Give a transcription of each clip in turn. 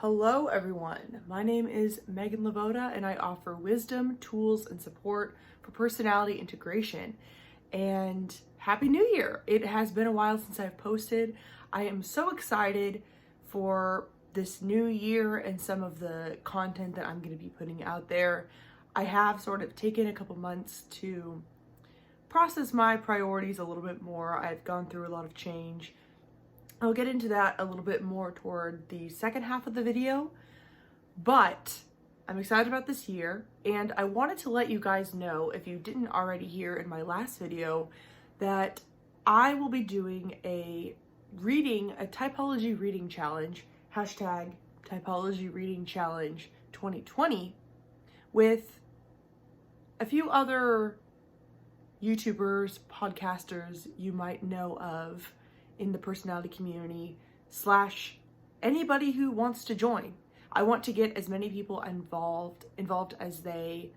Hello everyone, my name is Meghan LeVota and I offer wisdom, tools, and support for personality integration. And Happy New Year! It has been a while since I've posted. I am so excited for this new year and some of the content that I'm going to be putting out there. I have sort of taken a couple months to process my priorities a little bit more. I've gone through a lot of change. I'll get into that a little bit more toward the second half of the video, but I'm excited about this year, and I wanted to let you guys know, if you didn't already hear in my last video, that I will be doing a typology reading challenge, hashtag typology reading challenge 2020, with a few other YouTubers, podcasters you might know of in the personality community / anybody who wants to join. I want to get as many people involved as they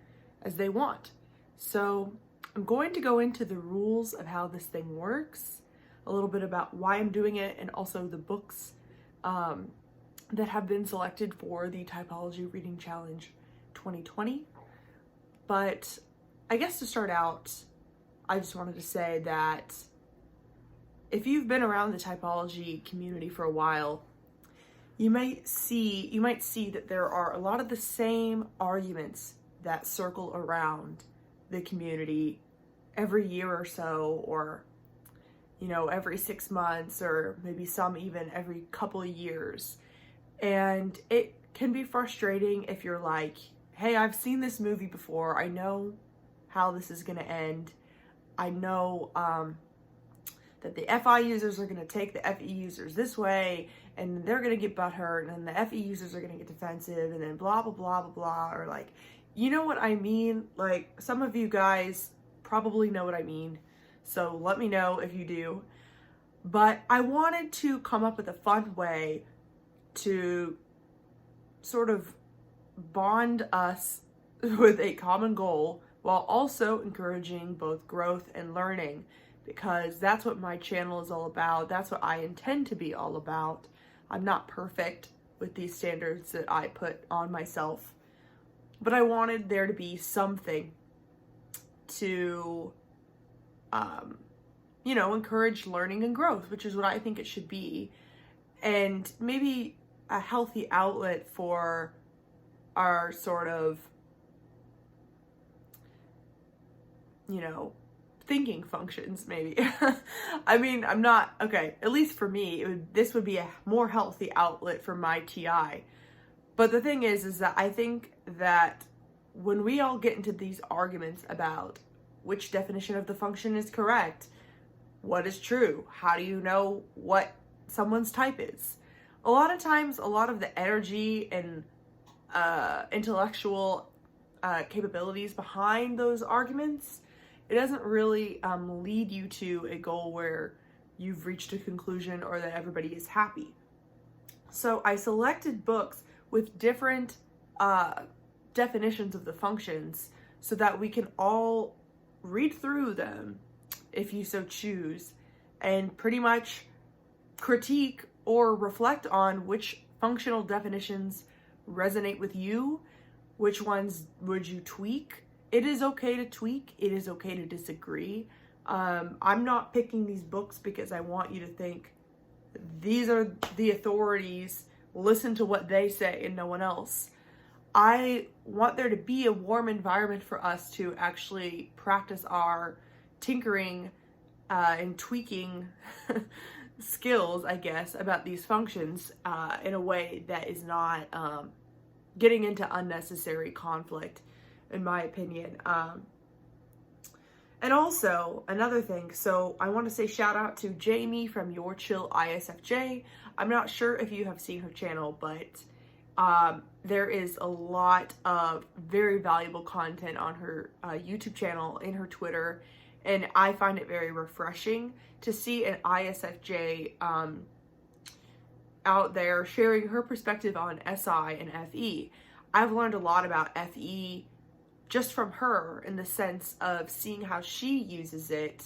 want. So I'm going to go into the rules of how this thing works, a little bit about why I'm doing it, and also the books that have been selected for the Typology Reading Challenge 2020. But I guess to start out, I just wanted to say that if you've been around the typology community for a while, you might see that there are a lot of the same arguments that circle around the community every year or so, or every 6 months, or maybe some even every couple of years. And it can be frustrating if you're like, hey, I've seen this movie before. I know how this is going to end. I know that the FI users are going to take the FE users this way, and they're going to get butthurt, and the FE users are going to get defensive, and then blah, blah, blah, blah, blah, or like, you know what I mean? Like, some of you guys probably know what I mean, so let me know if you do. But I wanted to come up with a fun way to sort of bond us with a common goal while also encouraging both growth and learning, because that's what my channel is all about. That's what I intend to be all about. I'm not perfect with these standards that I put on myself, but I wanted there to be something to, encourage learning and growth, which is what I think it should be, and maybe a healthy outlet for our sort of, thinking functions, maybe. I mean, at least for me, this would be a more healthy outlet for my TI. But the thing is that I think that when we all get into these arguments about which definition of the function is correct, what is true, how do you know what someone's type is? A lot of times, a lot of the energy and intellectual capabilities behind those arguments, it doesn't really lead you to a goal where you've reached a conclusion or that everybody is happy. So I selected books with different definitions of the functions so that we can all read through them, if you so choose, and pretty much critique or reflect on which functional definitions resonate with you, which ones would you tweak. It is okay to tweak. It is okay to disagree. I'm not picking these books because I want you to think these are the authorities, listen to what they say and no one else. I want there to be a warm environment for us to actually practice our tinkering and tweaking skills, I guess, about these functions in a way that is not getting into unnecessary conflict, in my opinion. And also, another thing, so I want to say shout out to Jamie from Your Chill ISFJ. I'm not sure if you have seen her channel, but there is a lot of very valuable content on her YouTube channel, in her Twitter, and I find it very refreshing to see an ISFJ out there sharing her perspective on SI and FE. I've learned a lot about FE just from her, in the sense of seeing how she uses it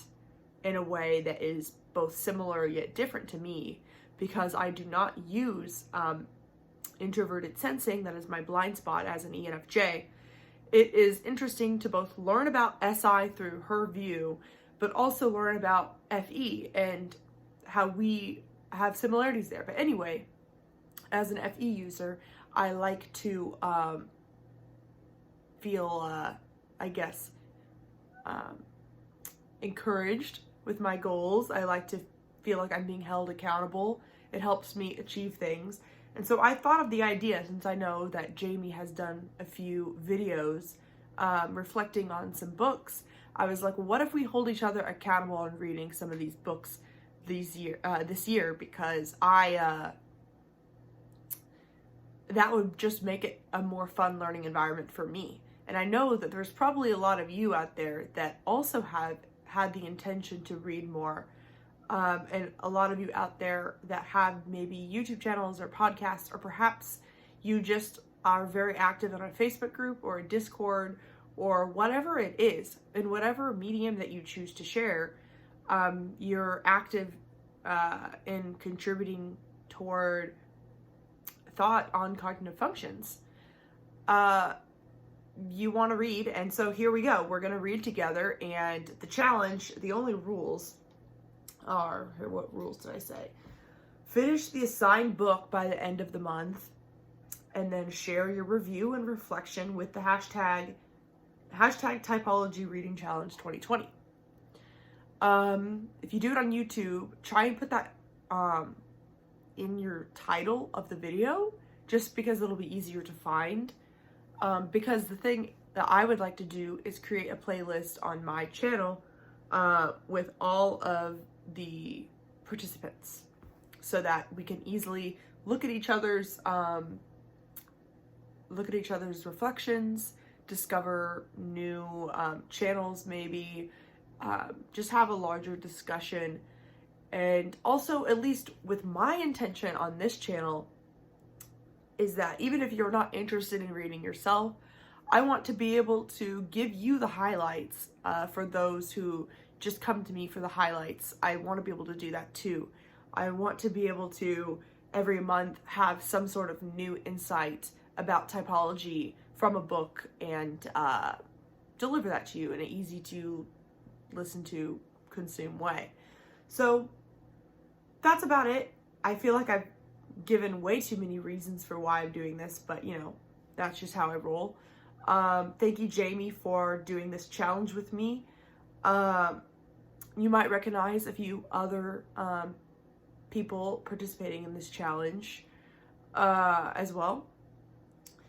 in a way that is both similar yet different to me, because I do not use introverted sensing, that is my blind spot as an ENFJ, it is interesting to both learn about SI through her view, but also learn about FE and how we have similarities there. But anyway, as an FE user, I like to feel, encouraged with my goals. I like to feel like I'm being held accountable. It helps me achieve things. And so I thought of the idea, since I know that Jamie has done a few videos reflecting on some books. I was like, well, what if we hold each other accountable on reading some of these books this year? Because that would just make it a more fun learning environment for me. And I know that there's probably a lot of you out there that also have had the intention to read more. And a lot of you out there that have maybe YouTube channels or podcasts, or perhaps you just are very active in a Facebook group or a Discord or whatever it is, in whatever medium that you choose to share, you're active in contributing toward thought on cognitive functions. You want to read, and so here we go. We're going to read together, and the challenge, the only rules are, what rules did I say? Finish the assigned book by the end of the month, and then share your review and reflection with the hashtag Typology Reading Challenge 2020. If you do it on YouTube, try and put that in your title of the video, just because it'll be easier to find. Because the thing that I would like to do is create a playlist on my channel with all of the participants, so that we can easily look at each other's reflections, discover new channels, maybe just have a larger discussion. And also, at least with my intention on this channel, is that even if you're not interested in reading yourself, I want to be able to give you the highlights for those who just come to me for the highlights. I want to be able to do that too. I want to be able to every month have some sort of new insight about typology from a book and deliver that to you in an easy to listen to, consume way. So that's about it. I feel like I've given way too many reasons for why I'm doing this, but you know, that's just how I roll. Thank you, Jamie, for doing this challenge with me. You might recognize a few other people participating in this challenge as well.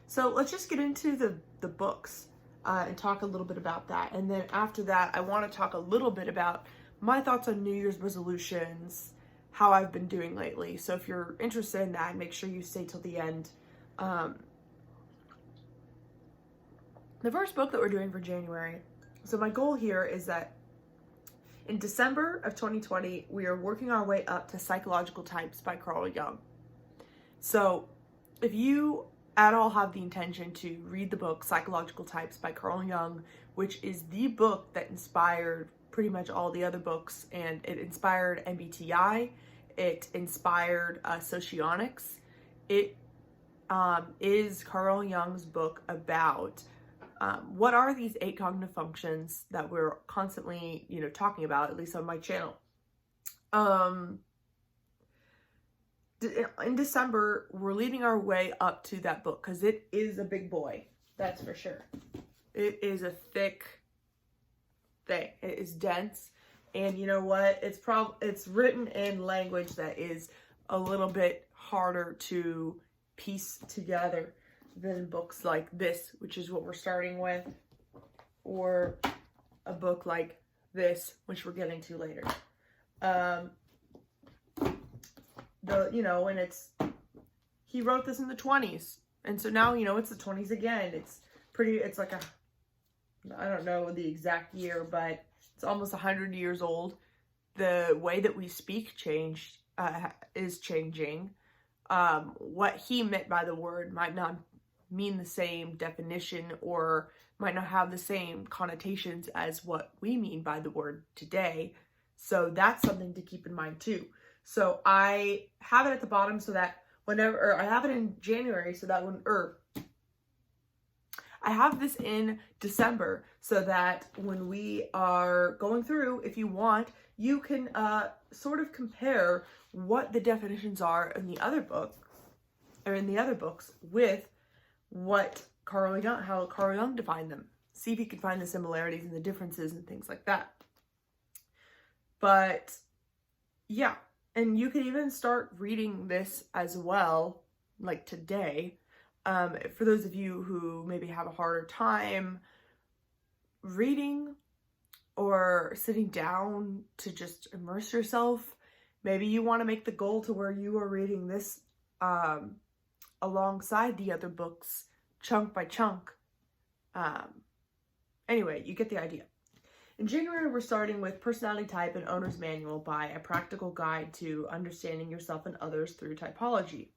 So let's just get into the books and talk a little bit about that. And then after that, I want to talk a little bit about my thoughts on New Year's resolutions, how I've been doing lately. So if you're interested in that, make sure you stay till the end. The first book that we're doing for January. So my goal here is that in December of 2020, we are working our way up to Psychological Types by Carl Jung. So if you at all have the intention to read the book Psychological Types by Carl Jung, which is the book that inspired pretty much all the other books, and it inspired MBTI, it inspired Socionics. It is Carl Jung's book about what are these 8 cognitive functions that we're constantly, talking about, at least on my channel. In December, we're leading our way up to that book because it is a big boy, that's for sure. It is a thick thing. It is dense, and you know what? It's written in language that is a little bit harder to piece together than books like this, which is what we're starting with, or a book like this, which we're getting to later. And he wrote this in the 20s, and so now, it's the 20s again. It's like I don't know the exact year, but it's almost 100 years old. The way that we speak is changing. What he meant by the word might not mean the same definition, or might not have the same connotations as what we mean by the word today. So that's something to keep in mind too. So I have it at the bottom so that or I have it in January, so that I have this in December, so that when we are going through, if you want, you can sort of compare what the definitions are in the other book, or in the other books, with what how Carl Jung defined them. See if you can find the similarities and the differences and things like that. But yeah, and you can even start reading this as well, like today. For those of you who maybe have a harder time reading or sitting down to just immerse yourself, maybe you want to make the goal to where you are reading this alongside the other books, chunk by chunk. Anyway, you get the idea. In January, we're starting with Personality Type and Owner's Manual by A Practical Guide to Understanding Yourself and Others Through Typology.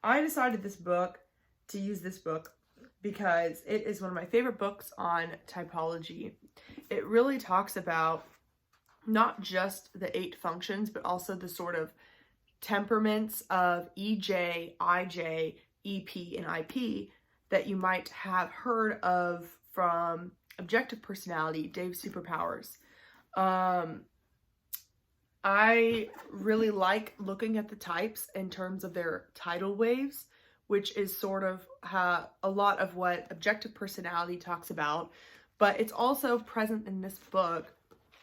I decided to use this book because it is one of my favorite books on typology. It really talks about not just the 8 functions, but also the sort of temperaments of EJ, IJ, EP, and IP that you might have heard of from Objective Personality, Dave's Superpowers. I really like looking at the types in terms of their tidal waves, which is sort of a lot of what Objective Personality talks about, but it's also present in this book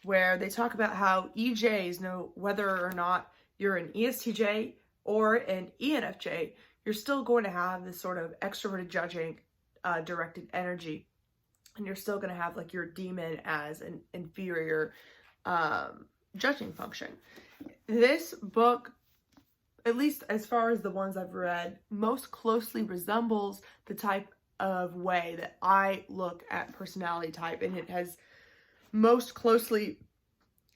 where they talk about how EJs know whether or not you're an ESTJ or an ENFJ, you're still going to have this sort of extroverted judging directed energy, and you're still going to have like your demon as an inferior judging function. This book, at least as far as the ones I've read, most closely resembles the type of way that I look at personality type, and it has most closely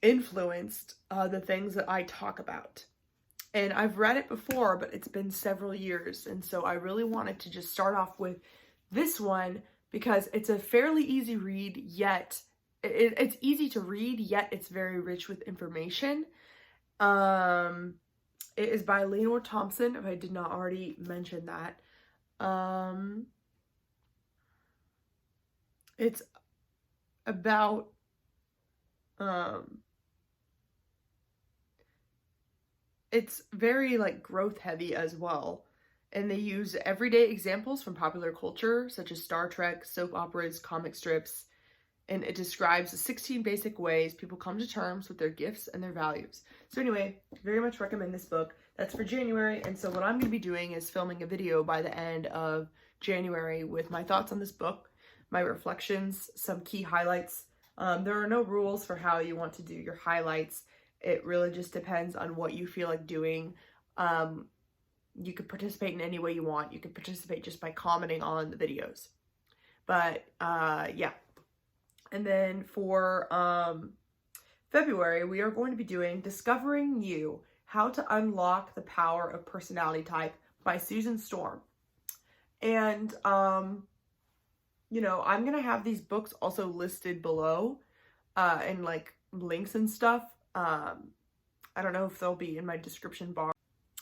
influenced the things that I talk about. And I've read it before, but it's been several years, and so I really wanted to just start off with this one because it's a fairly easy read, yet it's easy to read, yet it's very rich with information. It is by Lenore Thompson, if I did not already mention that. It's about it's very like growth heavy as well. And they use everyday examples from popular culture, such as Star Trek, soap operas, comic strips, and it describes the 16 basic ways people come to terms with their gifts and their values. So anyway, very much recommend this book. That's for January, and so what I'm going to be doing is filming a video by the end of January with my thoughts on this book, my reflections, some key highlights. There are no rules for how you want to do your highlights. It really just depends on what you feel like doing. You could participate in any way you want. You could participate just by commenting on the videos. But yeah. And then for February, we are going to be doing Discovering You, How to Unlock the Power of Personality Type by Susan Storm. And, you know, I'm going to have these books also listed below and like links and stuff. I don't know if they'll be in my description bar.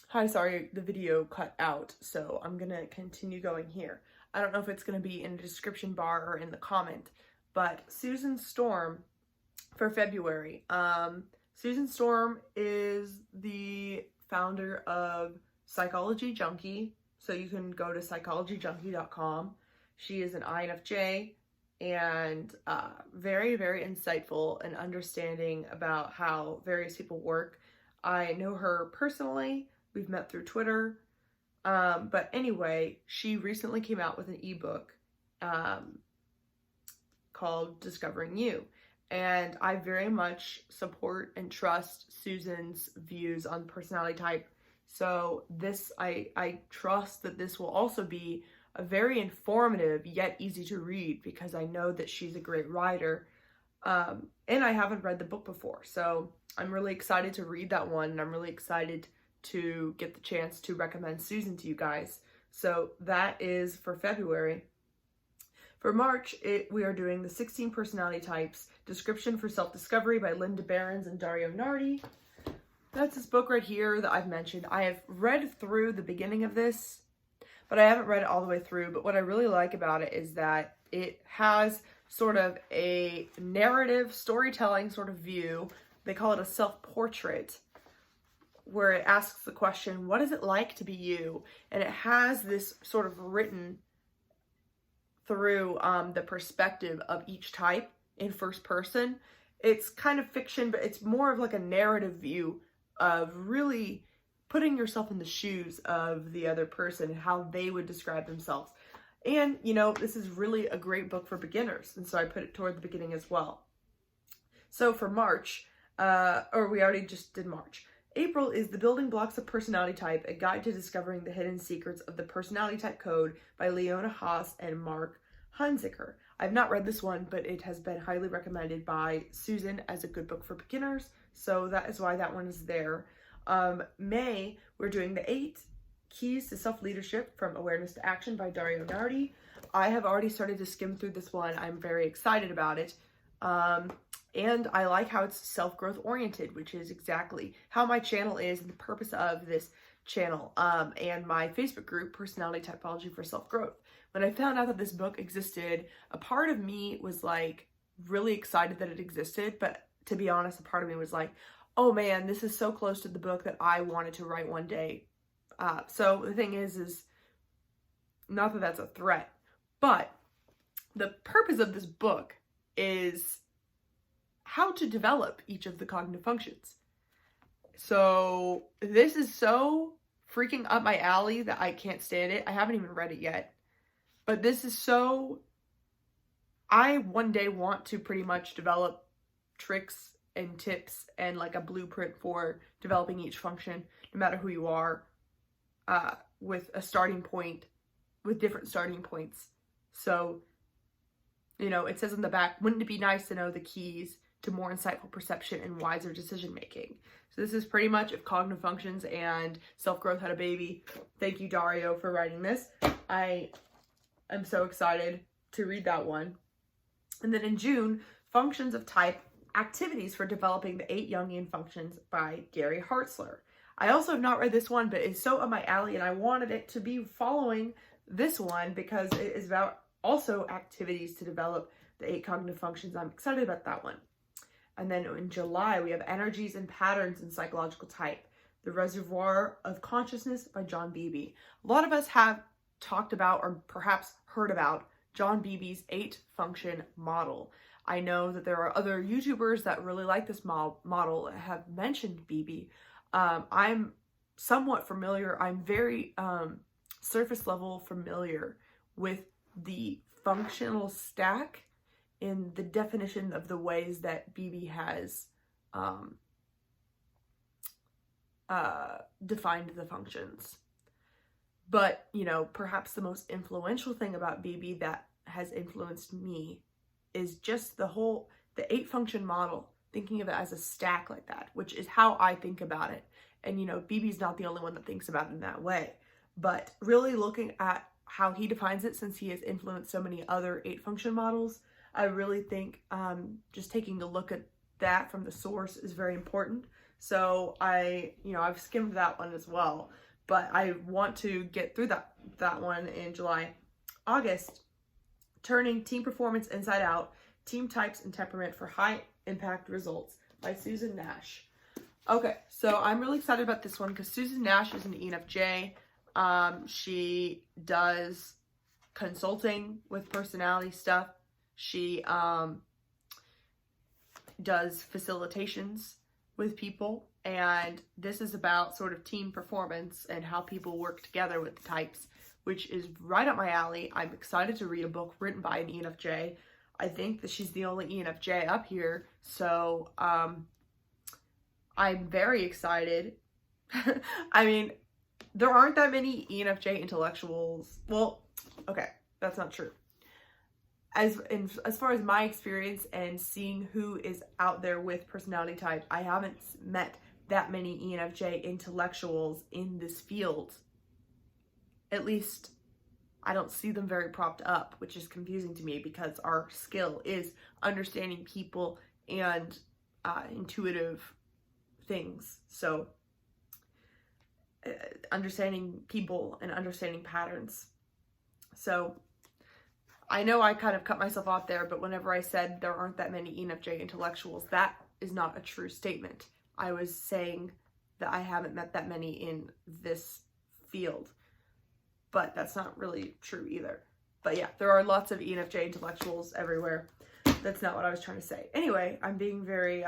Hi, sorry, the video cut out, so I'm gonna continue going here. I don't know if it's gonna be in the description bar or in the comment, but Susan Storm for February. Susan Storm is the founder of Psychology Junkie, so you can go to psychologyjunkie.com. She is an INFJ and very, very insightful and understanding about how various people work. I know her personally. We've met through Twitter. But anyway, she recently came out with an ebook called Discovering You. And I very much support and trust Susan's views on personality type. So this, I trust that this will also be a very informative yet easy to read, because I know that she's a great writer. And I haven't read the book before. So I'm really excited to read that one, and I'm really excited to get the chance to recommend Susan to you guys. So that is for February. For March, we are doing the 16 Personality Types, Description for Self-Discovery by Linda Behrens and Dario Nardi. that's this book right here that I've mentioned. I have read through the beginning of this, but I haven't read it all the way through. But what I really like about it is that it has sort of a narrative storytelling sort of view. They call it a self-portrait, where it asks the question, what is it like to be you? And it has this sort of written through the perspective of each type in first person. It's kind of fiction, but it's more of like a narrative view of really putting yourself in the shoes of the other person and how they would describe themselves. And, you know, this is really a great book for beginners. And so I put it toward the beginning as well. So for March, or we already just did March. April is The Building Blocks of Personality Type, a guide to discovering the hidden secrets of the personality type code by Leona Haas and Mark Hunziker. I've not read this one, but it has been highly recommended by Susan as a good book for beginners. So that is why that one is there. May, we're doing the 8 Keys to Self-Leadership from Awareness to Action by Dario Nardi. I have already started to skim through this one. I'm very excited about it. And I like how it's self-growth oriented, which is exactly how my channel is and the purpose of this channel, and my Facebook group, Personality Typology for Self-Growth. When I found out that this book existed, a part of me was like really excited that it existed, but to be honest, a part of me was like, oh man, this is so close to the book that I wanted to write one day. So the thing is not that that's a threat, but the purpose of this book is how to develop each of the cognitive functions. So this is so freaking up my alley that I can't stand it. I haven't even read it yet, but this is so, I one day want to pretty much develop tricks and tips and like a blueprint for developing each function, no matter who you are, with a starting point, with different starting points. So, you know, it says in the back, wouldn't it be nice to know the keys to more insightful perception and wiser decision making? So this is pretty much if cognitive functions and self-growth had a baby. Thank you, Dario, for writing this. I am so excited to read that one. And then in June, Functions of Type, Activities for Developing the 8 Jungian Functions by Gary Hartzler. I also have not read this one, but it's so up my alley, and I wanted it to be following this one because it is about also activities to develop the 8 cognitive functions. I'm excited about that one. And then in July, we have Energies and Patterns in Psychological Type, The Reservoir of Consciousness by John Beebe. A lot of us have talked about or perhaps heard about John Beebe's 8-function model. I know that there are other YouTubers that really like this model that have mentioned Beebe. I'm somewhat familiar. I'm very surface level familiar with the functional stack in the definition of the ways that Beebe has defined the functions. But, you know, perhaps the most influential thing about Beebe that has influenced me is just the 8-function model, thinking of it as a stack like that, which is how I think about it. And, you know, Beebe's not the only one that thinks about it in that way. But really looking at how he defines it, since he has influenced so many other 8-function models, I really think just taking a look at that from the source is very important. So I've skimmed that one as well, but I want to get through that one in July. August, Turning Team Performance Inside Out, Team Types and Temperament for High Impact Results by Susan Nash. Okay, so I'm really excited about this one because Susan Nash is an ENFJ. She does consulting with personality stuff. She does facilitations with people, and this is about sort of team performance and how people work together with the types, which is right up my alley. I'm excited to read a book written by an ENFJ. I think that she's the only ENFJ up here, so I'm very excited. I mean, there aren't that many ENFJ intellectuals. Well, okay, that's not true. As far as my experience and seeing who is out there with personality type, I haven't met that many ENFJ intellectuals in this field. At least I don't see them very propped up, which is confusing to me because our skill is understanding people and intuitive things. So understanding people and understanding patterns. So I know I kind of cut myself off there, but whenever I said there aren't that many ENFJ intellectuals, that is not a true statement. I was saying that I haven't met that many in this field, but that's not really true either. But yeah, there are lots of ENFJ intellectuals everywhere. That's not what I was trying to say. Anyway, I'm being very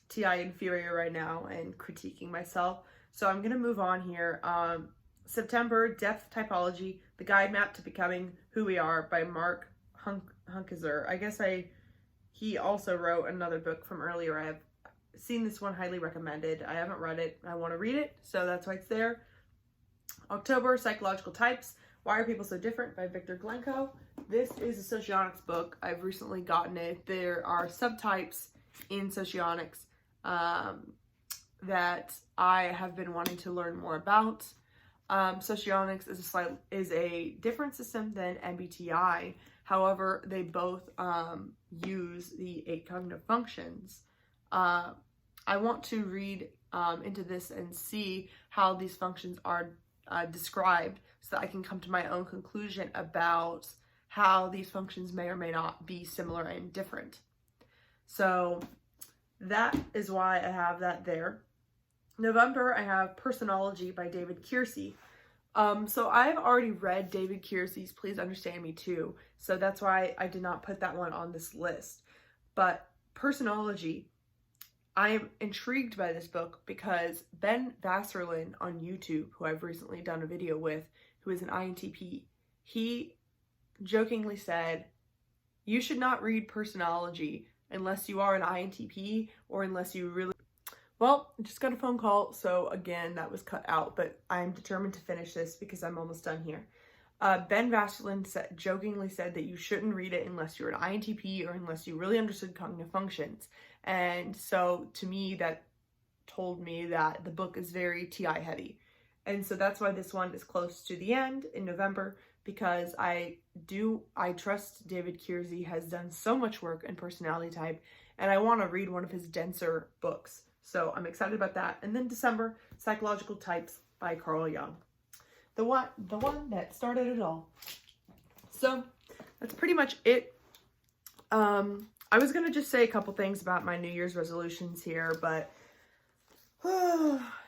TI inferior right now and critiquing myself. So I'm going to move on here. September, Depth Typology, The Guide Map to Becoming Who We Are by Mark Hunkezer. I guess he also wrote another book from earlier. I have seen this one highly recommended. I haven't read it. I want to read it, so that's why it's there. October, Psychological Types, Why Are People So Different by Victor Glencoe. This is a socionics book. I've recently gotten it. There are subtypes in socionics that I have been wanting to learn more about. Socionics is a different system than MBTI. However, they both use the 8 cognitive functions. I want to read into this and see how these functions are described so that I can come to my own conclusion about how these functions may or may not be similar and different. So that is why I have that there. November, I have Personology by David Keirsey. So I've already read David Keirsey's Please Understand Me Too, so that's why I did not put that one on this list. But Personology, I am intrigued by this book because Ben Vasserlin on YouTube, who I've recently done a video with, who is an INTP, he jokingly said, you should not read Personology unless you are an INTP or unless you really... Well, I just got a phone call, so again, that was cut out, but I'm determined to finish this because I'm almost done here. Ben Vasserlin jokingly said that you shouldn't read it unless you're an INTP or unless you really understood cognitive functions. And so to me, that told me that the book is very TI heavy. And so that's why this one is close to the end in November, because I trust David Keirsey has done so much work in personality type, and I want to read one of his denser books. So I'm excited about that. And then December, Psychological Types by Carl Jung. The one that started it all. So that's pretty much it. I was going to just say a couple things about my New Year's resolutions here, but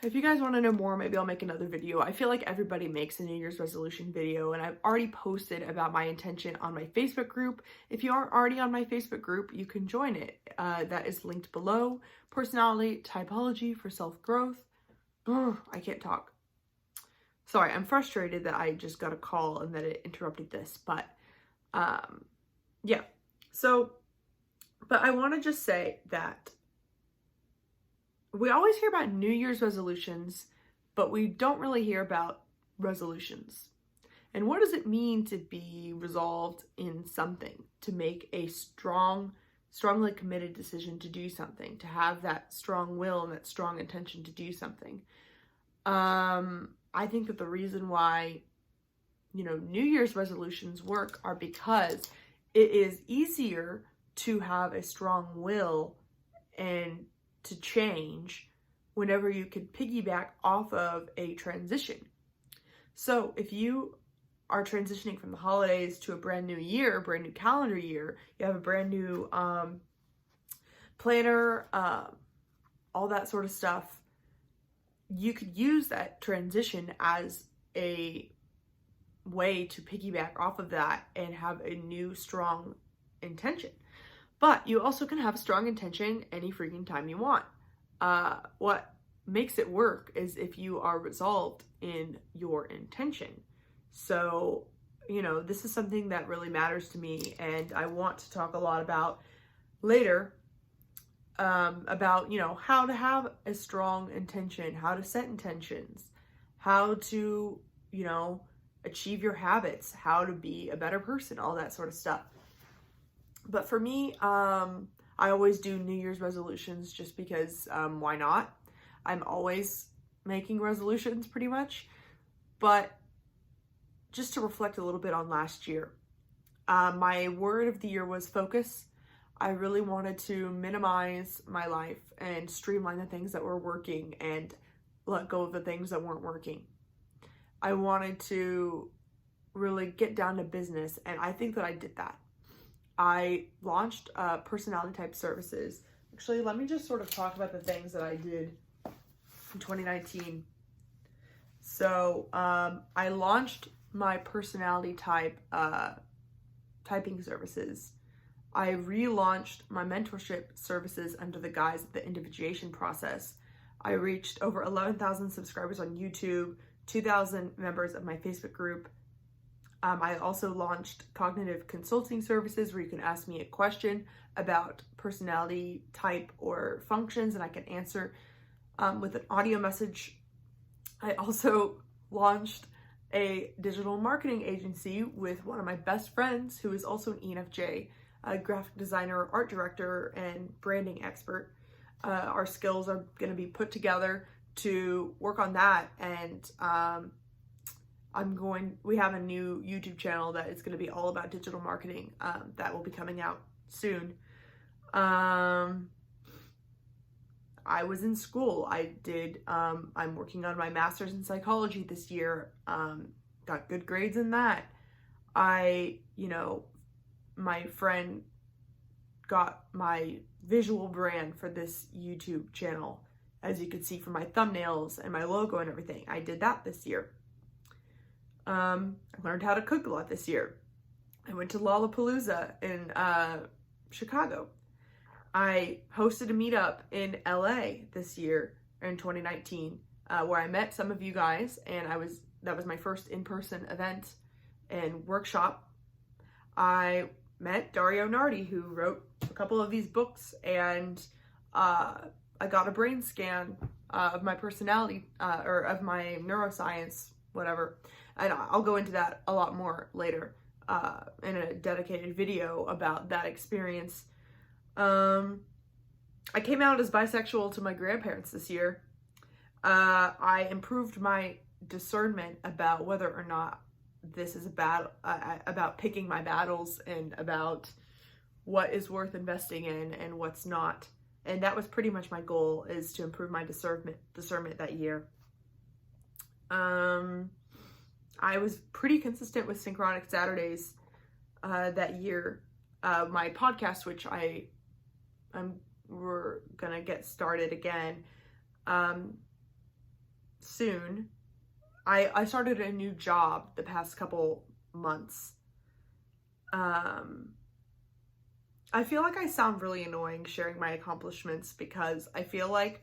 if you guys want to know more, maybe I'll make another video. I feel like everybody makes a New Year's resolution video, and I've already posted about my intention on my Facebook group. If you aren't already on my Facebook group, you can join it. That is linked below. Personality Typology for Self-Growth. I can't talk. Sorry, I'm frustrated that I just got a call and that it interrupted this, but yeah. So, but I want to just say that we always hear about New Year's resolutions, but we don't really hear about resolutions. And what does it mean to be resolved in something, to make a strongly committed decision to do something, to have that strong will and that strong intention to do something? I think that the reason why, New Year's resolutions work are because it is easier to have a strong will and to change whenever you can piggyback off of a transition. So if you are transitioning from the holidays to a brand new year, brand new calendar year, you have a brand new planner, all that sort of stuff, you could use that transition as a way to piggyback off of that and have a new strong intention. But you also can have a strong intention any freaking time you want. What makes it work is if you are resolved in your intention. So, this is something that really matters to me, and I want to talk a lot about later about, how to have a strong intention, how to set intentions, how to, achieve your habits, how to be a better person, all that sort of stuff. But for me, I always do New Year's resolutions just because, why not? I'm always making resolutions pretty much. But just to reflect a little bit on last year, my word of the year was focus. I really wanted to minimize my life and streamline the things that were working and let go of the things that weren't working. I wanted to really get down to business, and I think that I did that. I launched personality type services. Actually, let me just sort of talk about the things that I did in 2019. So I launched my personality type typing services. I relaunched my mentorship services under the guise of the individuation process. I reached over 11,000 subscribers on YouTube, 2,000 members of my Facebook group. I also launched cognitive consulting services where you can ask me a question about personality type or functions and I can answer with an audio message. I also launched a digital marketing agency with one of my best friends who is also an ENFJ, a graphic designer, art director, and branding expert. Our skills are going to be put together to work on that, and we have a new YouTube channel that is going to be all about digital marketing that will be coming out soon. I was in school. I'm working on my master's in psychology this year. Got good grades in that. My friend got my visual brand for this YouTube channel. As you can see from my thumbnails and my logo and everything, I did that this year. I learned how to cook a lot this year. I went to Lollapalooza in Chicago. I hosted a meetup in LA this year in 2019 where I met some of you guys, and that was my first in-person event and workshop. I met Dario Nardi, who wrote a couple of these books, and I got a brain scan of my personality or of my neuroscience, whatever. And I'll go into that a lot more later in a dedicated video about that experience. I came out as bisexual to my grandparents this year. I improved my discernment about whether or not this is about picking my battles and about what is worth investing in and what's not. And that was pretty much my goal, is to improve my discernment that year. I was pretty consistent with Synchronic Saturdays that year. My podcast, which we're gonna get started again soon. I started a new job the past couple months. I feel like I sound really annoying sharing my accomplishments, because I feel like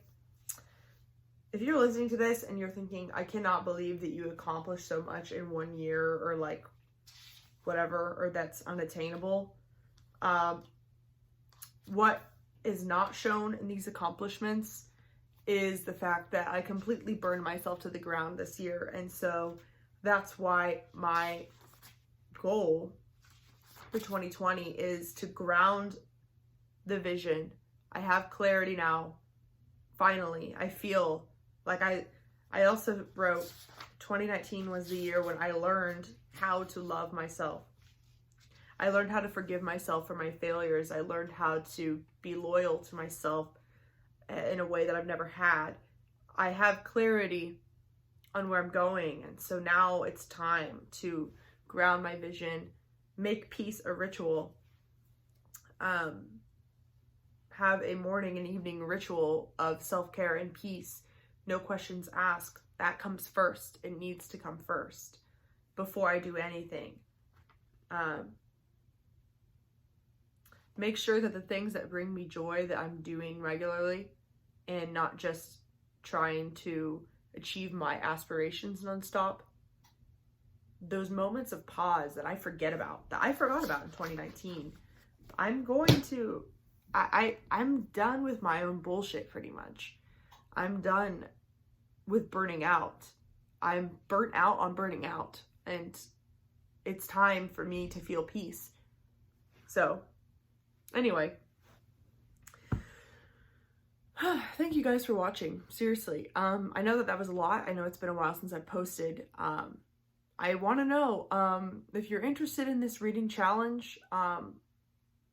if you're listening to this and you're thinking, I cannot believe that you accomplished so much in 1 year, or like whatever, or that's unattainable. What is not shown in these accomplishments is the fact that I completely burned myself to the ground this year. And so that's why my goal for 2020 is to ground the vision. I have clarity now. Finally, I feel like I also wrote 2019 was the year when I learned how to love myself. I learned how to forgive myself for my failures. I learned how to be loyal to myself in a way that I've never had. I have clarity on where I'm going. And so now it's time to ground my vision, make peace a ritual, have a morning and evening ritual of self-care and peace. No questions asked. That comes first. It needs to come first before I do anything. Make sure that the things that bring me joy that I'm doing regularly, and not just trying to achieve my aspirations nonstop. Those moments of pause that I forgot about in 2019. I'm done with my own bullshit pretty much. I'm done with burning out. I'm burnt out on burning out, and it's time for me to feel peace. So anyway, thank you guys for watching. Seriously, I know that was a lot. I know it's been a while since I posted. I want to know if you're interested in this reading challenge.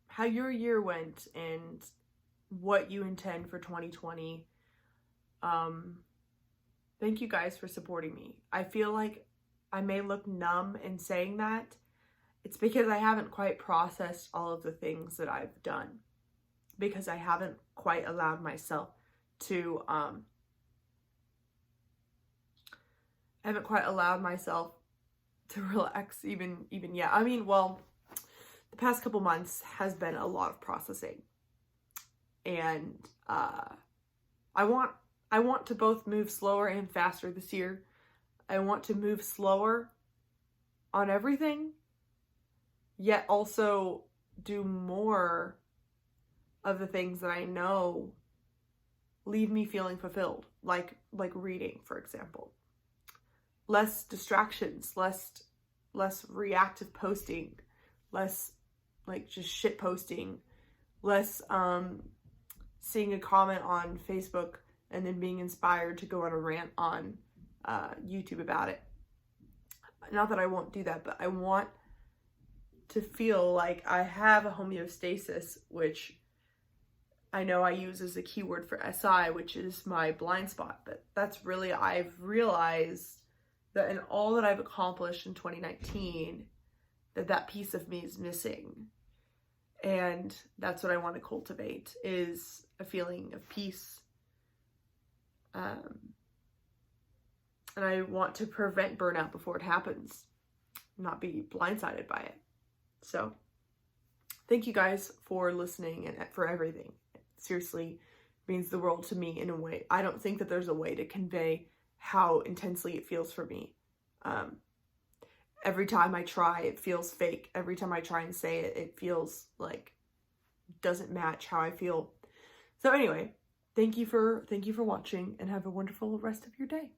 how your year went and what you intend for 2020. Thank you guys for supporting me. I feel like I may look numb in saying that. It's because I haven't quite processed all of the things that I've done, because I haven't quite allowed myself to relax even yet. I mean, well, the past couple months has been a lot of processing, and I want to both move slower and faster this year. I want to move slower on everything, yet also do more of the things that I know leave me feeling fulfilled, like reading, for example. Less distractions, less reactive posting, less like just shit posting, less seeing a comment on Facebook and then being inspired to go on a rant on YouTube about it. Not that I won't do that, but I want to feel like I have a homeostasis, which I know I use as a keyword for SI, which is my blind spot. But that's really, I've realized that in all that I've accomplished in 2019, that piece of me is missing. And that's what I want to cultivate, is a feeling of peace. And I want to prevent burnout before it happens, not be blindsided by it. So thank you guys for listening and for everything. It seriously means the world to me in a way. I don't think that there's a way to convey how intensely it feels for me. Every time I try, it feels fake. Every time I try and say it, it feels like doesn't match how I feel. So anyway, thank you for watching, and have a wonderful rest of your day.